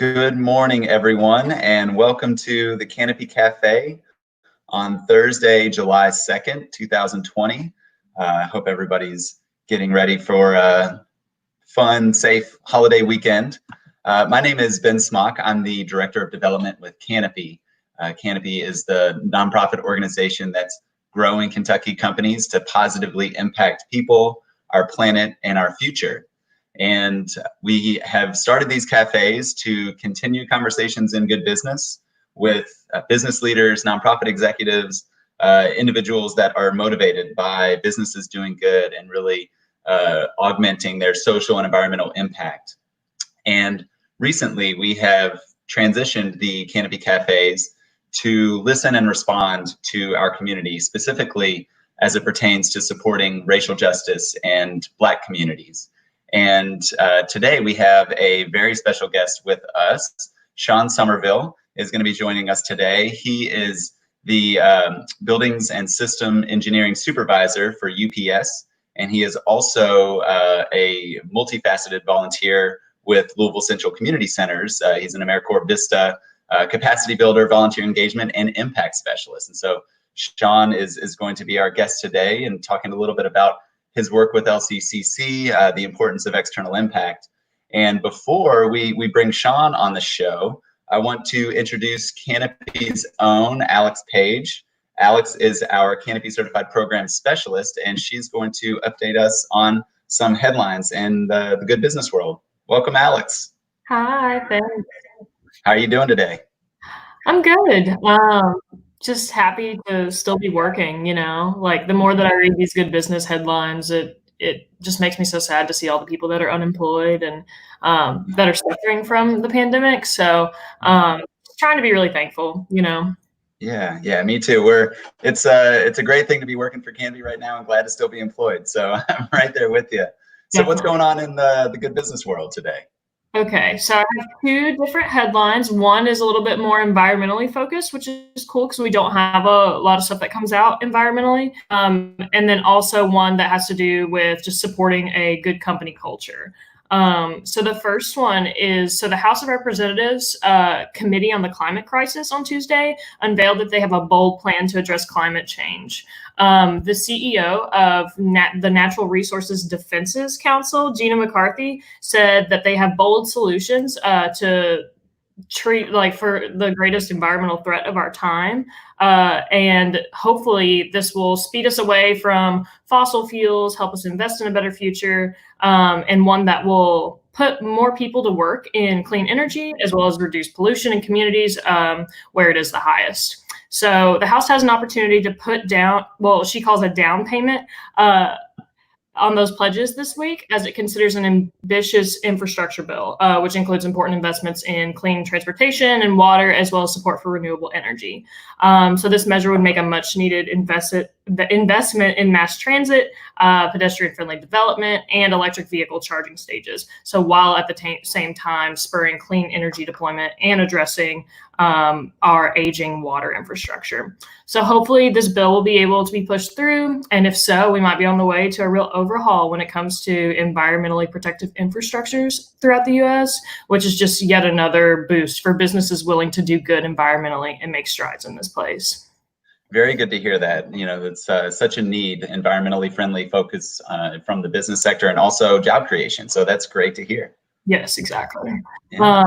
Good morning, everyone, and welcome to the Canopy Cafe on Thursday, July 2nd, 2020. I hope everybody's getting ready for a fun, safe holiday weekend. My name is Ben Smock. I'm the Director of Development with Canopy. Canopy is the nonprofit organization that's growing Kentucky companies to positively impact people, our planet, and our future. And we have started these cafes to continue conversations in good business with business leaders, nonprofit executives, individuals that are motivated by businesses doing good and really augmenting their social and environmental impact. And recently we have transitioned the Canopy Cafes to listen and respond to our community, specifically as it pertains to supporting racial justice and Black communities. And today we have a very special guest with us. Shawn Summerville is going to be joining us today. He is the Buildings and System Engineering Supervisor for UPS, and he is also a multifaceted volunteer with Louisville Central Community Centers. He's an AmeriCorps Vista capacity builder, volunteer engagement, and impact specialist. And so Shawn is going to be our guest today and talking a little bit about his work with LCCC, the importance of external impact. And before we bring Shawn on the show, I want to introduce Canopy's own Alex Page. Alex is our Canopy Certified Program Specialist, and she's going to update us on some headlines in the good business world. Welcome, Alex. Hi, thanks. How are you doing today? I'm good. Just happy to still be working, like the more that I read these good business headlines, it just makes me so sad to see all the people that are unemployed and that are suffering from the pandemic. So trying to be really thankful, Yeah, me too. It's a great thing to be working for Canopy right now. I'm glad to still be employed. So I'm right there with you. So Definitely. What's going on in the good business world today? Okay, so I have two different headlines. One is a little bit more environmentally focused, which is cool because we don't have a lot of stuff that comes out environmentally. And then also one that has to do with just supporting a good company culture. So the first one is, the House of Representatives Committee on the Climate Crisis on Tuesday unveiled that they have a bold plan to address climate change. The CEO of the Natural Resources Defenses Council, Gina McCarthy, said that they have bold solutions to treat for the greatest environmental threat of our time. And hopefully this will speed us away from fossil fuels, help us invest in a better future, and one that will put more people to work in clean energy, as well as reduce pollution in communities where it is the highest. So the House has an opportunity to put down, she calls a down payment on those pledges this week, as it considers an ambitious infrastructure bill, which includes important investments in clean transportation and water, as well as support for renewable energy. So this measure would make a much needed investment in mass transit, pedestrian-friendly development, and electric vehicle charging stages. So while at the same time spurring clean energy deployment and addressing our aging water infrastructure. So hopefully this bill will be able to be pushed through. And if so, we might be on the way to a real overhaul when it comes to environmentally protective infrastructures throughout the US, which is just yet another boost for businesses willing to do good environmentally and make strides in this place. Very good to hear that. It's such a need, environmentally friendly focus from the business sector and also job creation. So that's great to hear. Yes, exactly. Yeah.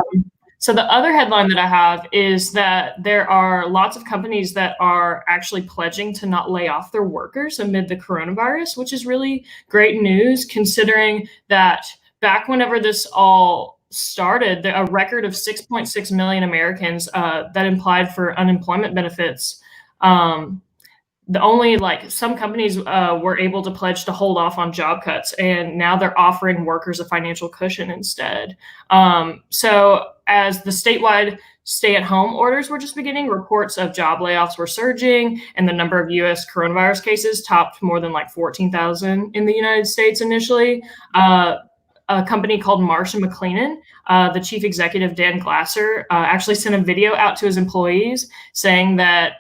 So the other headline that I have is that there are lots of companies that are actually pledging to not lay off their workers amid the coronavirus, which is really great news, considering that back whenever this all started, a record of 6.6 million Americans that applied for unemployment benefits. Some companies were able to pledge to hold off on job cuts, and now they're offering workers a financial cushion instead. So as the statewide stay-at-home orders were just beginning, reports of job layoffs were surging, and the number of U.S. coronavirus cases topped more than 14,000 in the United States initially. A company called Marsh & McLennan, the chief executive, Dan Glasser, actually sent a video out to his employees saying that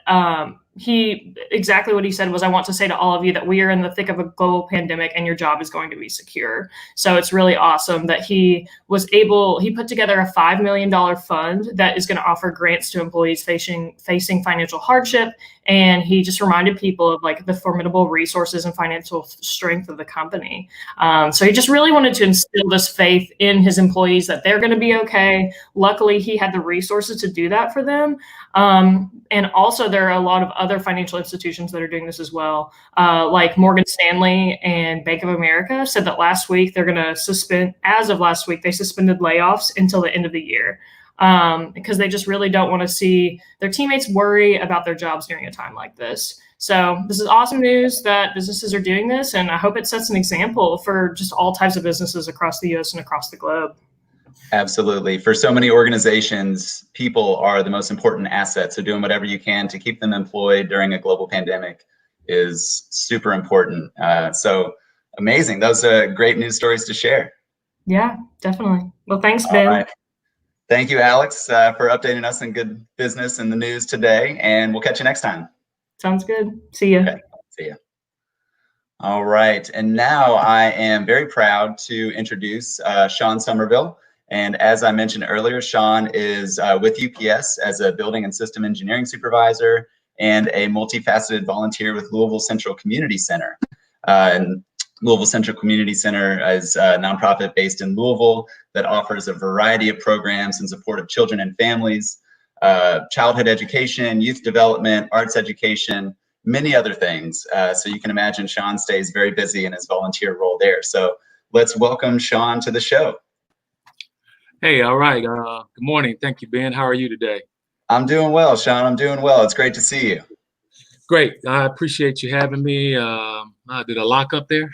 exactly what he said was, I want to say to all of you that we are in the thick of a global pandemic and your job is going to be secure. So it's really awesome that he put together a $5 million fund that is going to offer grants to employees facing financial hardship. And he just reminded people of like the formidable resources and financial strength of the company. So he just really wanted to instill this faith in his employees that they're going to be okay. Luckily, he had the resources to do that for them. And also there are a lot of other financial institutions that are doing this as well. Like Morgan Stanley and Bank of America said that last week they're going to as of last week, they suspended layoffs until the end of the year. Because they just really don't want to see their teammates worry about their jobs during a time like this. So this is awesome news that businesses are doing this, and I hope it sets an example for just all types of businesses across the U.S. and across the globe. Absolutely. For so many organizations, people are the most important asset. So doing whatever you can to keep them employed during a global pandemic is super important. So amazing. Those are great news stories to share. Yeah, definitely. Well, thanks, Ben. All right. Thank you, Alex, for updating us on good business in the news today, and we'll catch you next time. Sounds good. See you. Okay. See you. All right. And now I am very proud to introduce Shawn Summerville. And as I mentioned earlier, Shawn is with UPS as a building and system engineering supervisor and a multifaceted volunteer with Louisville Central Community Center. And Louisville Central Community Center is a nonprofit based in Louisville that offers a variety of programs in support of children and families, childhood education, youth development, arts education, many other things. So you can imagine Shawn stays very busy in his volunteer role there. So let's welcome Shawn to the show. Hey, all right. Good morning. Thank you, Ben. How are you today? I'm doing well, Shawn. I'm doing well. It's great to see you. Great. I appreciate you having me. Did I lock up there?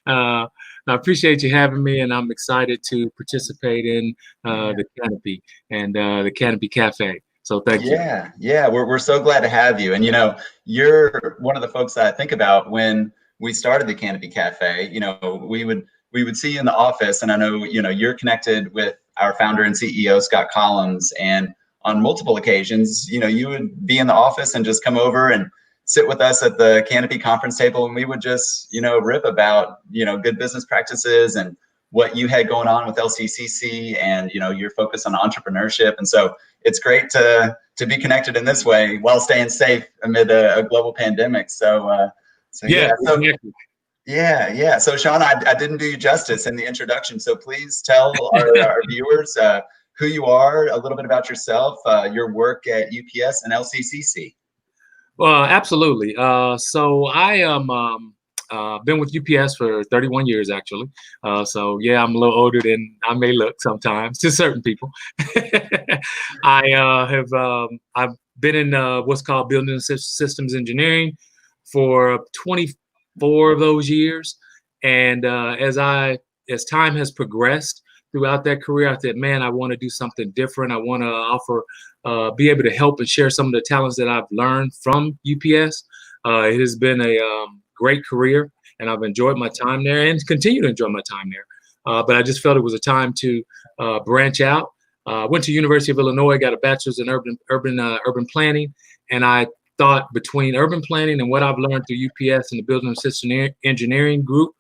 I appreciate you having me, and I'm excited to participate in the Canopy and the Canopy Cafe. So thank you. Yeah. We're so glad to have you. And, you know, you're one of the folks that I think about when we started the Canopy Cafe. You know, we would see you in the office, and I know, you know, you're connected with our founder and CEO, Scott Collins, and on multiple occasions, you know, you would be in the office and just come over and sit with us at the Canopy conference table, and we would just, you know, rip about, you know, good business practices and what you had going on with LCCC and, you know, your focus on entrepreneurship. And so it's great to be connected in this way while staying safe amid a global pandemic. So yeah. So Shawn, I didn't do you justice in the introduction. So please tell our viewers who you are, a little bit about yourself, your work at UPS and LCCC. Well, absolutely. So I am been with UPS for 31 years, actually. So yeah, I'm a little older than I may look sometimes to certain people. I've been in what's called building systems engineering for 24 of those years, and as time has progressed throughout that career, I said, man, I want to do something different. I want to offer, be able to help and share some of the talents that I've learned from UPS. It has been a great career, and I've enjoyed my time there and continue to enjoy my time there. But I just felt it was a time to branch out. Went to University of Illinois, got a bachelor's in urban planning, and I thought between urban planning and what I've learned through UPS and the building and system engineering group,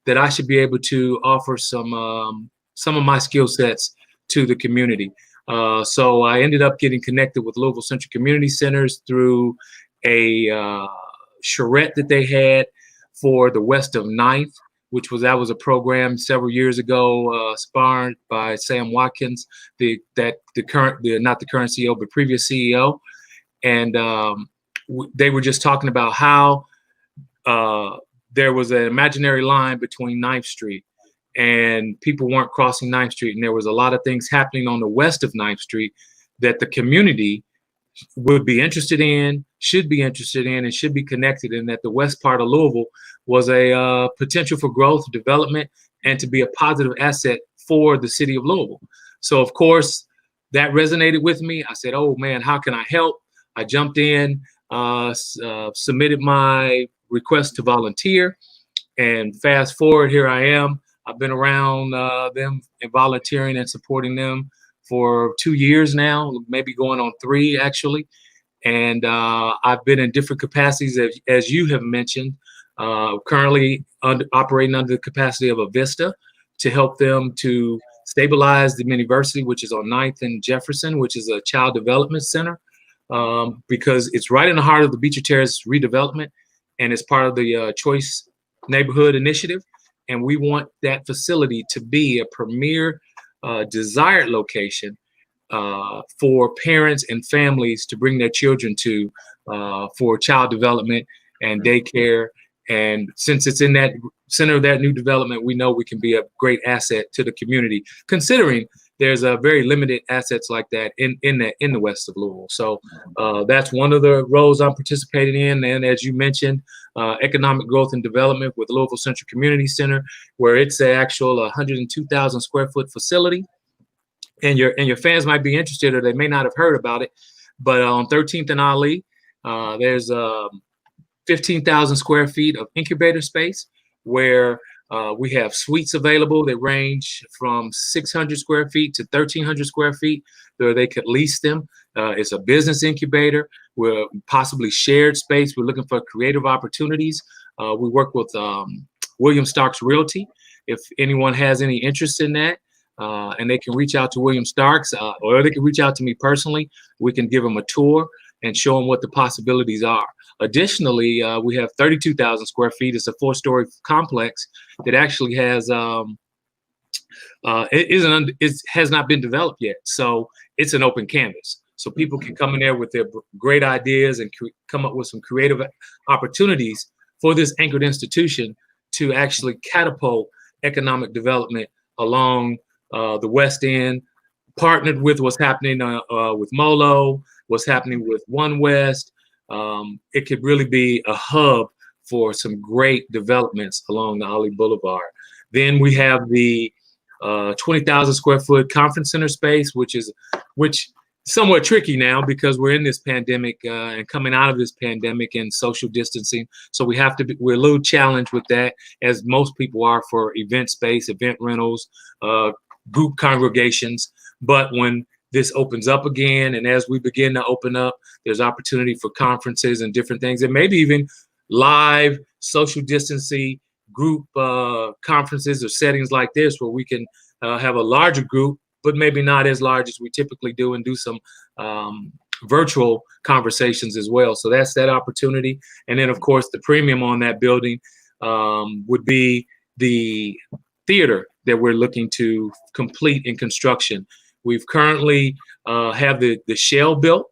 that I should be able to offer some of my skill sets to the community. So I ended up getting connected with Louisville Central Community Centers through a charrette that they had for the West of 9th, that was a program several years ago, sponsored by Sam Watkins, not the current CEO, but previous CEO. And they were just talking about how there was an imaginary line between 9th Street and people weren't crossing 9th Street. And there was a lot of things happening on the west of 9th Street that the community would be interested in, should be interested in, and should be connected in, that the west part of Louisville was a potential for growth, development, and to be a positive asset for the city of Louisville. So, of course, that resonated with me. I said, oh, man, how can I help? I jumped in, submitted my request to volunteer, and fast forward, here I am. I've been around them and volunteering and supporting them for 2 years now, maybe going on 3 actually. And I've been in different capacities, as you have mentioned, currently operating under the capacity of a Vista to help them to stabilize the university, which is on 9th and Jefferson, which is a child development center, because it's right in the heart of the Beecher Terrace redevelopment, and it's part of the Choice Neighborhood Initiative. And we want that facility to be a premier desired location for parents and families to bring their children to for child development and daycare. And since it's in that center of that new development, we know we can be a great asset to the community, considering there's a very limited assets like that in the west of Louisville. So that's one of the roles I'm participating in. And as you mentioned, economic growth and development with Louisville Central Community Center, where it's an actual 102,000 square foot facility. And your fans might be interested, or they may not have heard about it, but on 13th and Ali, there's 15,000 square feet of incubator space where we have suites available that range from 600 square feet to 1,300 square feet, where they could lease them. It's a business incubator. We're possibly shared space. We're looking for creative opportunities. We work with William Starks Realty. If anyone has any interest in that, and they can reach out to William Starks, or they can reach out to me personally. We can give them a tour and show them what the possibilities are. Additionally, we have 32,000 square feet. It's a 4-story complex that actually has it has not been developed yet. So it's an open canvas. So people can come in there with their great ideas and come up with some creative opportunities for this anchored institution to actually catapult economic development along the West End, partnered with what's happening with Molo, what's happening with One West. It could really be a hub for some great developments along the Ali Boulevard. Then we have the 20,000 square foot conference center space, which somewhat tricky now because we're in this pandemic and coming out of this pandemic and social distancing. So we're a little challenged with that, as most people are, for event space, event rentals, group congregations. But when this opens up again, and as we begin to open up, there's opportunity for conferences and different things, and maybe even live social distancing group conferences or settings like this, where we can have a larger group, but maybe not as large as we typically do, and do some virtual conversations as well. So that's that opportunity. And then, of course, the premium on that building would be the theater that we're looking to complete in construction. We've currently have the shell built,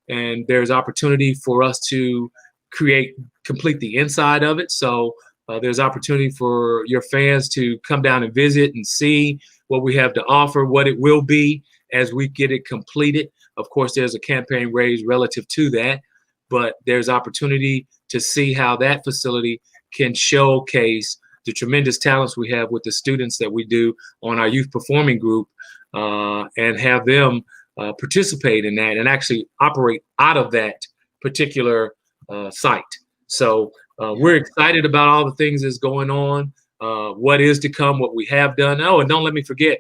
and there's opportunity for us to complete the inside of it. So there's opportunity for your fans to come down and visit and see what we have to offer, what it will be as we get it completed. Of course, there's a campaign raised relative to that, but there's opportunity to see how that facility can showcase the tremendous talents we have with the students that we do on our youth performing group, and have them participate in that and actually operate out of that particular site. So we're excited about all the things that's going on, what is to come, what we have done. Oh, and don't let me forget,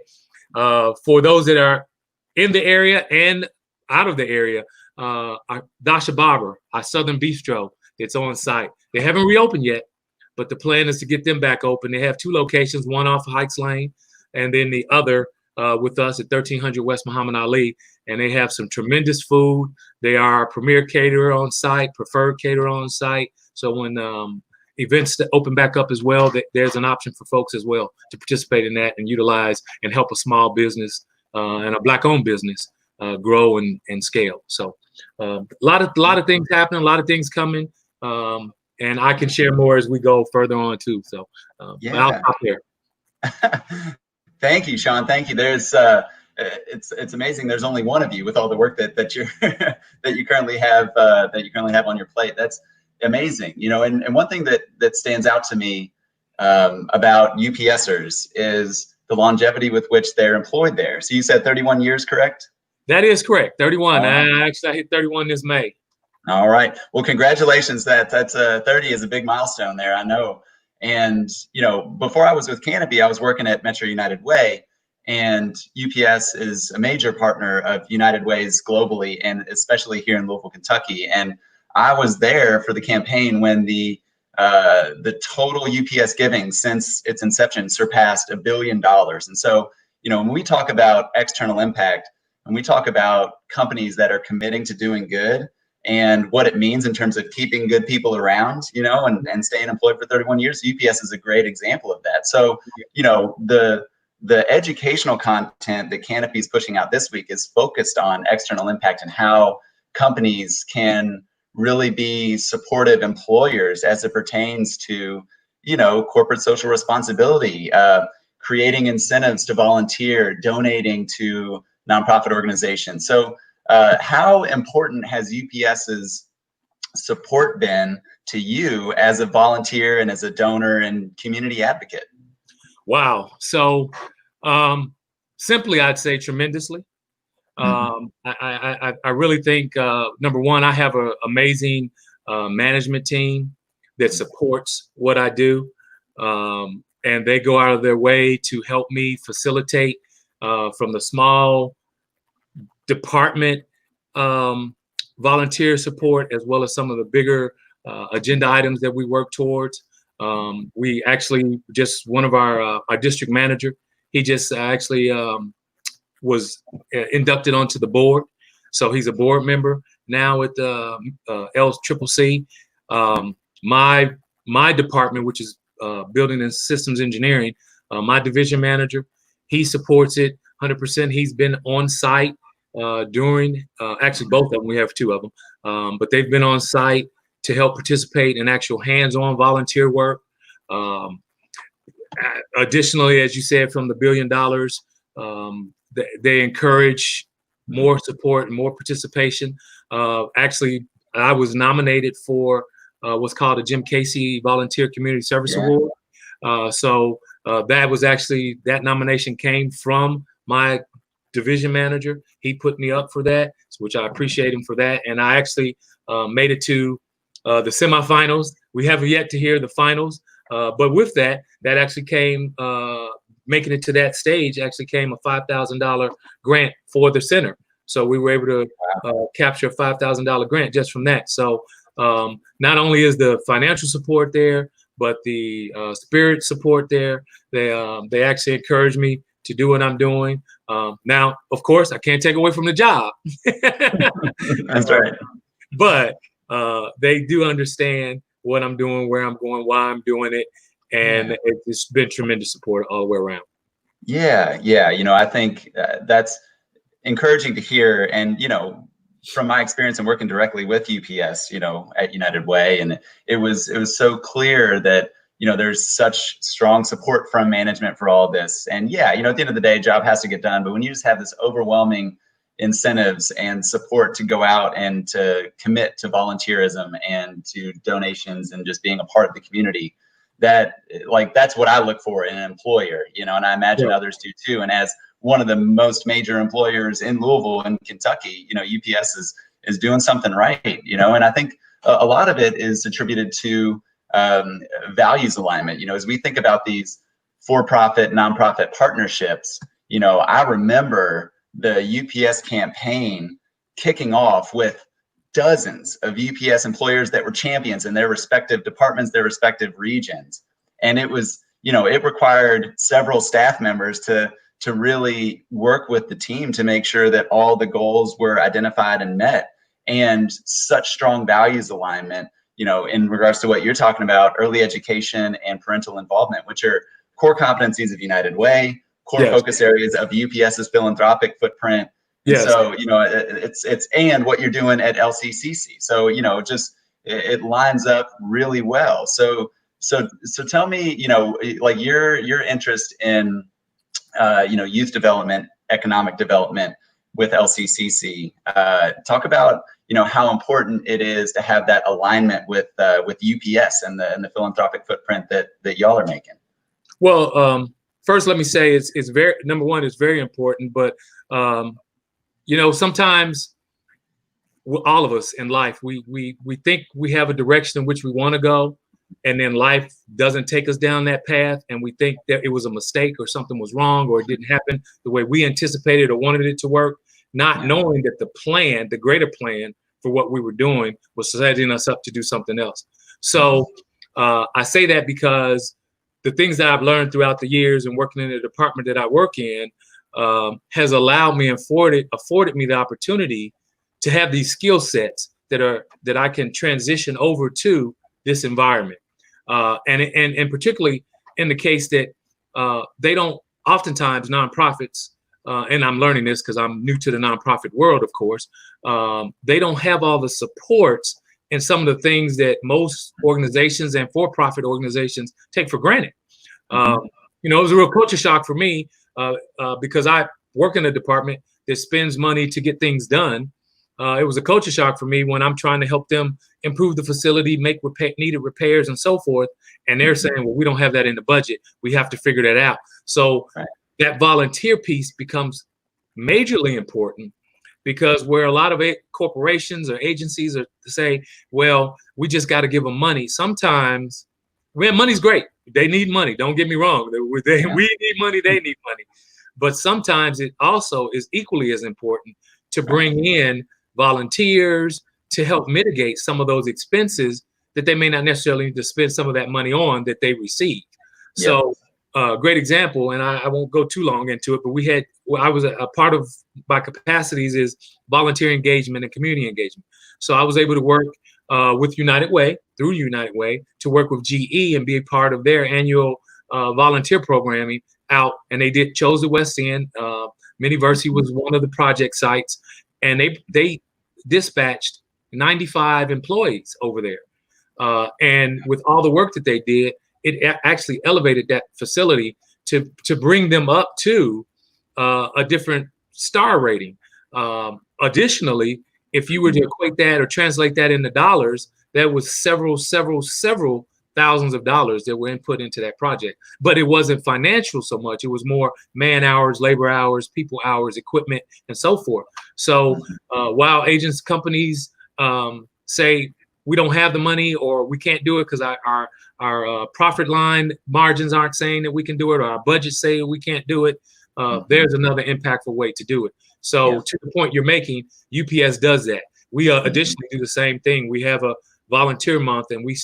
for those that are in the area and out of the area, our Dasha Barber, our Southern Bistro, it's on site. They haven't reopened yet, but the plan is to get them back open. They have 2 locations, one off Heights Lane, and then the other with us at 1300 West Muhammad Ali. And they have some tremendous food. They are a premier caterer on site, preferred caterer on site. So when events open back up as well, there's an option for folks as well to participate in that and utilize and help a small business and a Black-owned business grow and scale. So a lot of things happening, a lot of things coming. And I can share more as we go further on too. So yeah. I'll stop there. Thank you, Shawn. Thank you. There's it's amazing. There's only one of you with all the work that you're that you currently have on your plate. That's amazing. You know, and one thing that stands out to me about UPSers is the longevity with which they're employed there. So you said 31 years, correct? That is correct. 31. Actually, I hit 31 this May. All right. Well, congratulations. That's 30 is a big milestone there, I know. And, you know, before I was with Canopy, I was working at Metro United Way. And UPS is a major partner of United Way's globally, and especially here in Louisville, Kentucky. And I was there for the campaign when the total UPS giving since its inception surpassed $1 billion. And so, when we talk about external impact, when we talk about companies that are committing to doing good and what it means in terms of keeping good people around, and staying employed for 31 years, UPS is a great example of that. So, the educational content that Canopy is pushing out this week is focused on external impact and how companies can really be supportive employers as it pertains to, corporate social responsibility, creating incentives to volunteer, donating to nonprofit organizations. So how important has UPS's support been to you as a volunteer and as a donor and community advocate? Wow. So simply, I'd say tremendously. I really think, number one, I have an amazing management team that supports what I do. And they go out of their way to help me facilitate from the small department volunteer support, as well as some of the bigger agenda items that we work towards. We actually just, one of our district manager, he just actually was inducted onto the board. So he's a board member now at the LCCC. My department, which is building and systems engineering, my division manager, he supports it 100%. He's been on site during, actually both of them, we have two of them, but they've been on site to help participate in actual hands-on volunteer work. Additionally, as you said, from the $1 billion, they encourage more support and more participation. Actually, I was nominated for what's called a Jim Casey Volunteer Community Service Award. So that was actually, that nomination came from my division manager. He put me up for that, which I appreciate him for that. And I actually made it to the semifinals. We haven't yet to hear the finals. But with that, that actually came, making it to that stage actually came a $5,000 grant for the center. So we were able to capture a $5,000 grant just from that. So not only is the financial support there, but the spirit support there. They actually encourage me to do what I'm doing. Now, of course, I can't take away from the job. That's right. But they do understand what I'm doing, where I'm going, why I'm doing it. And it's been tremendous support all the way around. Yeah. I think that's encouraging to hear. And, from my experience in working directly with UPS, at United Way, and it was so clear that, there's such strong support from management for all this. And at the end of the day, job has to get done. But when you just have this overwhelming incentives and support to go out and to commit to volunteerism and to donations and just being a part of the community, that's what I look for in an employer, and I imagine others do too. And as one of the most major employers in Louisville and Kentucky, UPS is doing something right, and I think a lot of it is attributed to values alignment. As we think about these for-profit, nonprofit partnerships, I remember the UPS campaign kicking off with dozens of UPS employers that were champions in their respective departments, their respective regions. And it was, it required several staff members to really work with the team to make sure that all the goals were identified and met. And such strong values alignment, in regards to what you're talking about, early education and parental involvement, which are core competencies of United Way, core focus areas of UPS's philanthropic footprint. And so, it's and what you're doing at LCCC. So, it lines up really well. So tell me, like your interest in, youth development, economic development with LCCC. Talk about, how important it is to have that alignment with UPS and the philanthropic footprint that y'all are making. Well, first, let me say it's very, number one, it's very important, but sometimes all of us in life, we think we have a direction in which we want to go, and then life doesn't take us down that path, and we think that it was a mistake or something was wrong or it didn't happen the way we anticipated or wanted it to work, not knowing that the plan, the greater plan for what we were doing was setting us up to do something else. So I say that because the things that I've learned throughout the years and working in the department that I work in has allowed me and afforded me the opportunity to have these skill sets that I can transition over to this environment. And particularly in the case that they don't, oftentimes nonprofits, and I'm learning this because I'm new to the nonprofit world, of course, they don't have all the supports and some of the things that most organizations and for-profit organizations take for granted. You know, it was a real culture shock for me because I work in a department that spends money to get things done. It was a culture shock for me when I'm trying to help them improve the facility, make needed repairs and so forth. And they're saying, well, we don't have that in the budget. We have to figure that out. So that volunteer piece becomes majorly important, because where a lot of corporations or agencies are to say, well, we just got to give them money. Sometimes, man, money's great. They need money. Don't get me wrong. We need money. They need money. But sometimes it also is equally as important to bring in volunteers to help mitigate some of those expenses that they may not necessarily need to spend some of that money on that they receive. So great example, and I won't go too long into it, but I was a part of my capacities is volunteer engagement and community engagement. So I was able to work with United Way, through United Way, to work with GE and be a part of their annual volunteer programming out. And they chose the West End. Miniversity was one of the project sites, and they dispatched 95 employees over there. And with all the work that they did, it actually elevated that facility to bring them up to a different star rating. Additionally, if you were to equate that or translate that into dollars, that was several thousands of dollars that were input into that project. But it wasn't financial so much. It was more man hours, labor hours, people hours, equipment, and so forth. So while agents, companies say we don't have the money or we can't do it because our profit line margins aren't saying that we can do it, or our budgets say we can't do it, there's another impactful way to do it. So to the point you're making, UPS does that. We additionally do the same thing. We have a volunteer month, and we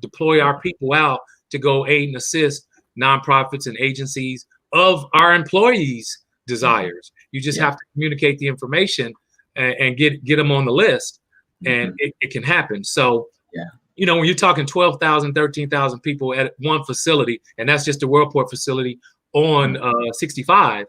deploy our people out to go aid and assist nonprofits and agencies of our employees' desires. You just have to communicate the information and get them on the list, and it can happen. So, you know, when you're talking 12,000, 13,000 people at one facility, and that's just the WorldPort facility on 65,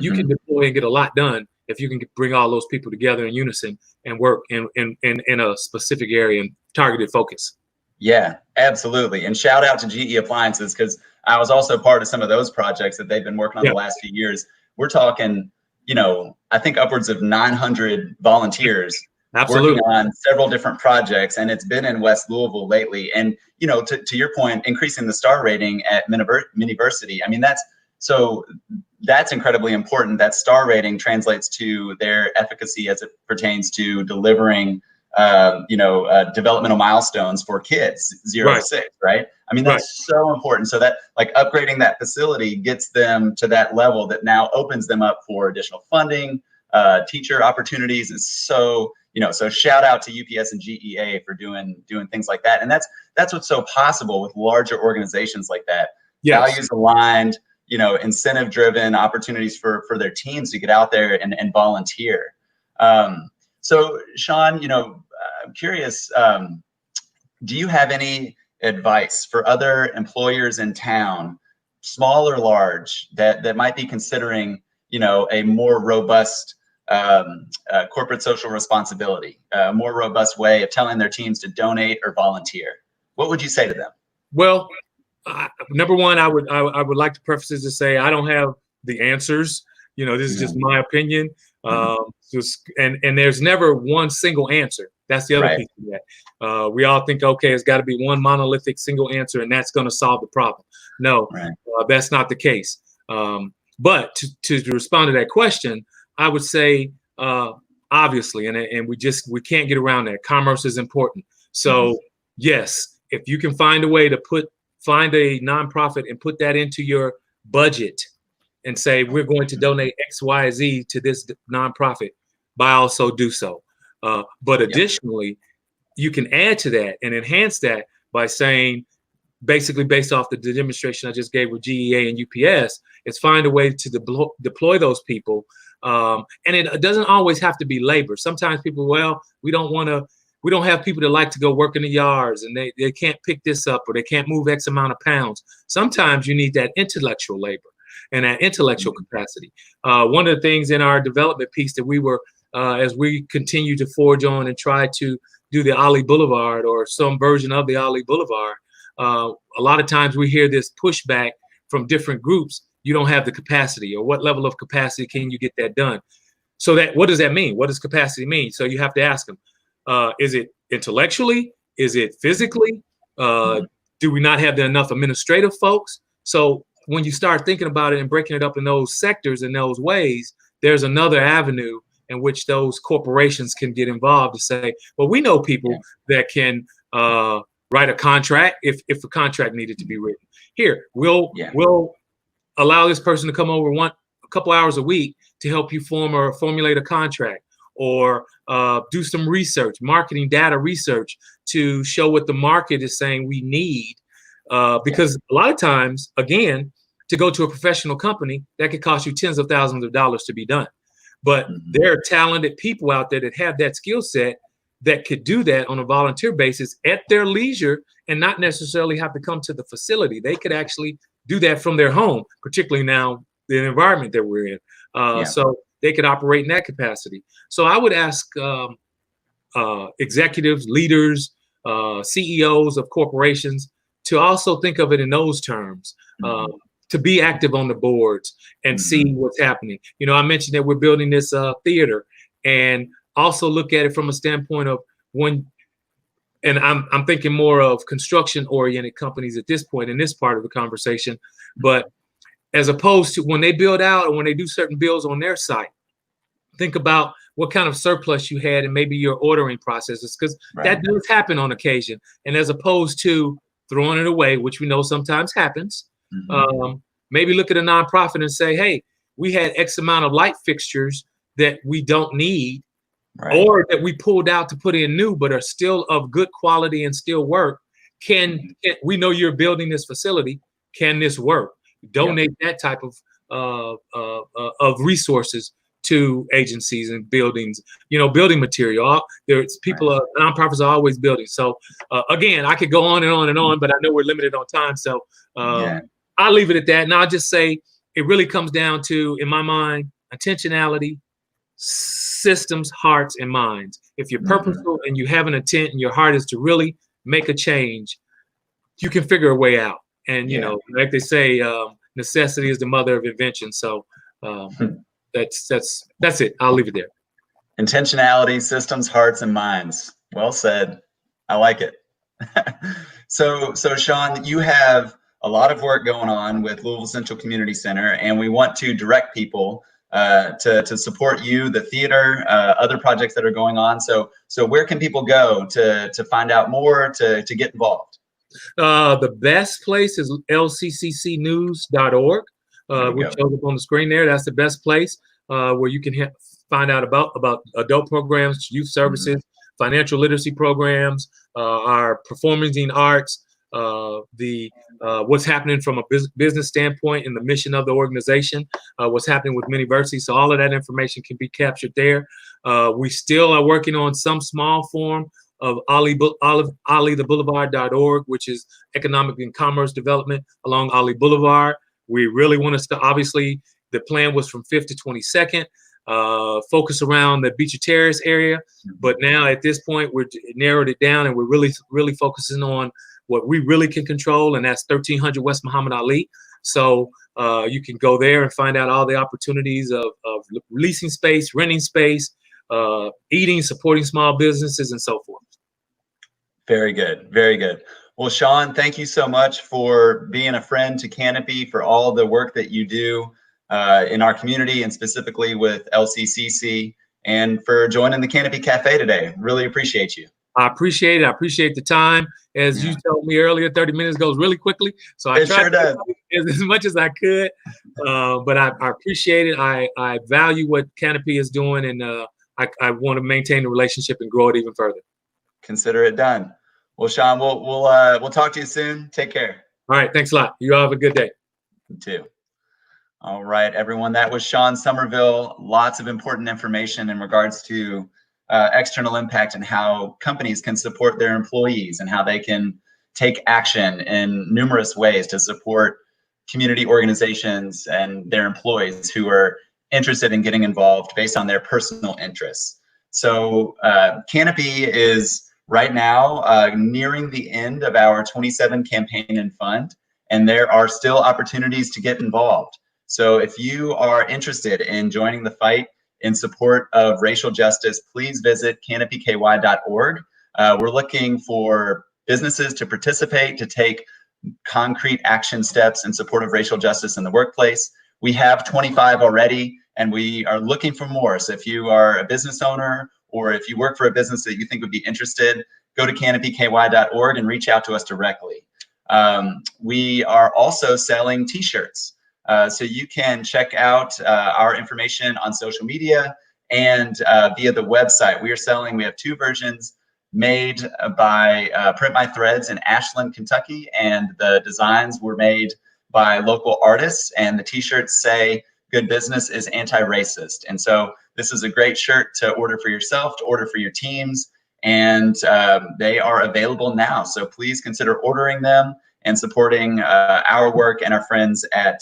you can deploy and get a lot done if you can bring all those people together in unison and work in a specific area and targeted focus. Yeah, absolutely. And shout out to GE Appliances, because I was also part of some of those projects that they've been working on the last few years. We're talking, you know, I think upwards of 900 volunteers working on several different projects, and it's been in West Louisville lately. And, you know, to your point, increasing the star rating at Miniversity, I mean, that's incredibly important. That star rating translates to their efficacy as it pertains to delivering developmental milestones for kids 0 to 6, right? I mean, that's so important. So that, like, upgrading that facility gets them to that level that now opens them up for additional funding, teacher opportunities. And so, you know, so shout out to UPS and GEA for doing things like that. And that's what's so possible with larger organizations like that. Values aligned, you know, incentive driven opportunities for their teams to get out there and volunteer. So Shawn, you know, I'm curious, do you have any advice for other employers in town, small or large, that might be considering, you know, a more robust corporate social responsibility, a more robust way of telling their teams to donate or volunteer? What would you say to them? Well, number one, I would like to preface this to say I don't have the answers. You know, this is just my opinion. And there's never one single answer. That's the other piece of that. We all think, okay, it's got to be one monolithic single answer, and that's going to solve the problem. No, that's not the case. But to respond to that question, I would say, obviously, and we can't get around that. Commerce is important. So yes, if you can find a way to find a nonprofit and put that into your budget and say, we're going to donate X, Y, Z to this nonprofit, by also do so. But additionally, you can add to that and enhance that by saying, basically based off the demonstration I just gave with GEA and UPS, is find a way to deploy those people. And it doesn't always have to be labor. Sometimes people, well, we don't have people that like to go work in the yards and they can't pick this up or they can't move X amount of pounds. Sometimes you need that intellectual labor and that intellectual capacity. One of the things in our development piece that we were, as we continue to forge on and try to do the Ali Boulevard or some version of the Ali Boulevard, a lot of times we hear this pushback from different groups. You don't have the capacity, or what level of capacity can you get that done? So what does that mean? What does capacity mean? So you have to ask them, is it intellectually? Is it physically? Do we not have enough administrative folks? So when you start thinking about it and breaking it up in those sectors and those ways, there's another avenue in which those corporations can get involved to say, well, we know people that can write a contract if a contract needed to be written. Here, we'll allow this person to come over a couple hours a week to help you formulate a contract, or do some research, marketing data research to show what the market is saying we need. Because a lot of times, again, to go to a professional company, that could cost you tens of thousands of dollars to be done. But there are talented people out there that have that skill set that could do that on a volunteer basis at their leisure and not necessarily have to come to the facility. They could actually do that from their home, particularly now the environment that we're in. So they could operate in that capacity. So I would ask executives, leaders, CEOs of corporations to also think of it in those terms, to be active on the boards and see what's happening. You know, I mentioned that we're building this theater, and also look at it from a standpoint of and I'm thinking more of construction-oriented companies at this point in this part of the conversation, but as opposed to when they build out or when they do certain builds on their site, think about what kind of surplus you had and maybe your ordering processes, because that does happen on occasion. And as opposed to throwing it away, which we know sometimes happens, maybe look at a nonprofit and say, hey, we had X amount of light fixtures that we don't need, or that we pulled out to put in new, but are still of good quality and still work. We know you're building this facility. Can this work? Donate that type of resources to agencies and buildings, building material. There's people, nonprofits are always building. So again, I could go on and on and on, but I know we're limited on time. So I'll leave it at that. And I'll just say it really comes down to, in my mind, intentionality, systems, hearts, and minds. If you're purposeful and you have an intent and your heart is to really make a change, you can figure a way out. And, like they say, necessity is the mother of invention. So that's it. I'll leave it there. Intentionality, systems, hearts, and minds. Well said. I like it. So Shawn, you have a lot of work going on with Louisville Central Community Center, and we want to direct people to support you, the theater, other projects that are going on. So where can people go to find out more, to get involved? The best place is lcccnews.org, which shows up on the screen there. That's the best place where you can find out about adult programs, youth services, financial literacy programs, our performing arts, what's happening from a business standpoint and the mission of the organization, what's happening with Miniversity. So all of that information can be captured there. We still are working on some small form of alitheboulevard.org, which is economic and commerce development along Ali Boulevard. We really want to obviously, the plan was from 5th to 22nd, focus around the Beecher Terrace area. But now at this point, we've narrowed it down and we're really focusing on what we really can control, and that's 1300 West Muhammad Ali. So you can go there and find out all the opportunities of leasing space, renting space, eating, supporting small businesses, and so forth. Very good. Very good. Well, Shawn, thank you so much for being a friend to Canopy, for all the work that you do in our community and specifically with LCCC, and for joining the Canopy Cafe today. Really appreciate you. I appreciate it. I appreciate the time. As you told me earlier, 30 minutes goes really quickly. So I tried to do as much as I could. But I appreciate it. I value what Canopy is doing, and I want to maintain the relationship and grow it even further. Consider it done. Well, Shawn, we'll talk to you soon. Take care. All right. Thanks a lot. You all have a good day. You too. All right, everyone. That was Shawn Summerville. Lots of important information in regards to external impact and how companies can support their employees and how they can take action in numerous ways to support community organizations and their employees who are interested in getting involved based on their personal interests. So Canopy is right now nearing the end of our 27 campaign and fund, and there are still opportunities to get involved. So if you are interested in joining the fight in support of racial justice, please visit canopyky.org. We're looking for businesses to participate, to take concrete action steps in support of racial justice in the workplace. We have 25 already, and we are looking for more. So if you are a business owner, or if you work for a business that you think would be interested, go to canopyky.org and reach out to us directly. We are also selling t-shirts. So you can check out our information on social media and via the website. We have 2 versions made by Print My Threads in Ashland, Kentucky, and the designs were made by local artists, and the t-shirts say "Good business is anti-racist." And so this is a great shirt to order for yourself, to order for your teams, and they are available now. So please consider ordering them and supporting our work and our friends at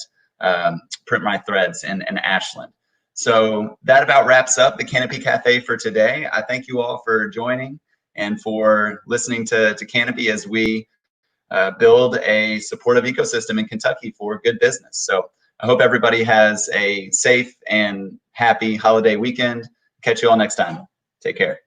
Print My Threads in Ashland. So that about wraps up the Canopy Cafe for today. I thank you all for joining and for listening to Canopy as we build a supportive ecosystem in Kentucky for good business. So I hope everybody has a safe and happy holiday weekend. Catch you all next time. Take care.